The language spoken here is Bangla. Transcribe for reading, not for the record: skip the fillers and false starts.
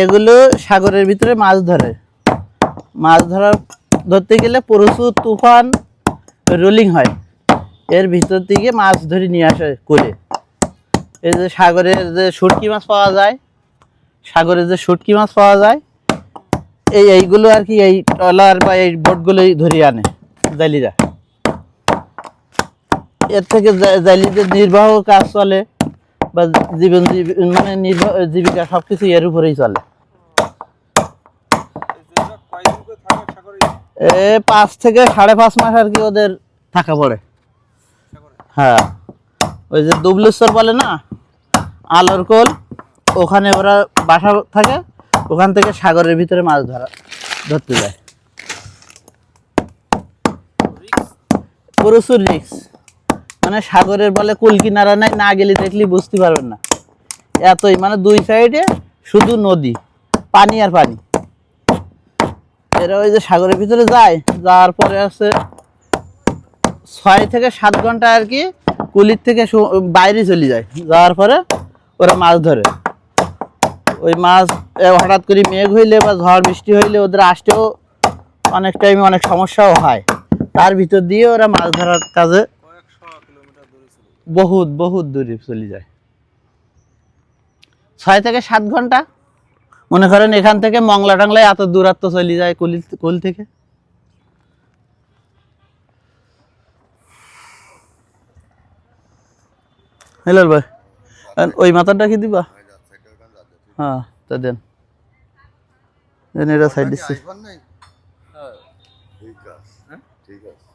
এগুলো সাগরের ভিতরে মাছ ধরে, মাছ ধরতে গেলে প্রচুর তুফান রোলিং হয়, এর ভিতর থেকে মাছ ধরে নিয়ে আসে করে। এই যে সাগরের যে শুটকি মাছ পাওয়া যায়, সাগরের যে শুটকি মাছ পাওয়া যায়, এইগুলো আর কি এই ট্রলার বা এই বোটগুলোই ধরিয়ে আনে জালিরা। এর থেকে জালিদের নির্বাহ কাজ চলে বা মানে জীবিকা সবকিছু এর উপরেই চলে। 5 থেকে 5.5 মাস আর কি ওদের থাকা পড়ে। হ্যাঁ, ওই যে দুবলেশ্বর বলে না, আলোর কোল, ওখানে ওরা বাসা থাকে, ওখান থেকে সাগরের ভিতরে মাছ ধরতে যায়। প্রচুর রিস্ক, মানে সাগরের বলে কুল কিনারা নাই, না গেলে দেখলি বুঝতে পারবেন না, এতই মানে দুই সাইডে শুধু নদী, পানি আর পানি। এরা ওই যে সাগরের ভিতরে যায়, যাওয়ার পরে আছে 6 থেকে 7 ঘন্টা আর কি কুলির থেকে বাইরে চলে যায়, যাওয়ার পরে ওরা মাছ ধরে। ওই মাছ হঠাৎ করে মেঘ হইলে বা ঝড় বৃষ্টি হইলে ওদের আসতেও অনেক টাইমে অনেক সমস্যাও হয়, তার ভিতর দিয়ে ওরা মাছ ধরার কাজে বহুত বহুত দূরে চলে যায়। 6 থেকে 7 ঘন্টা, মনে করেন এখান থেকে মংলা টাংলায় এত দূরত্ব চলে যায় কুল থেকে। হ্যালো ভাই, ওই মাথাটা কি দিবা? হ্যাঁ, তা দেন, এটা সাইড দিচ্ছি। ঠিক আছে।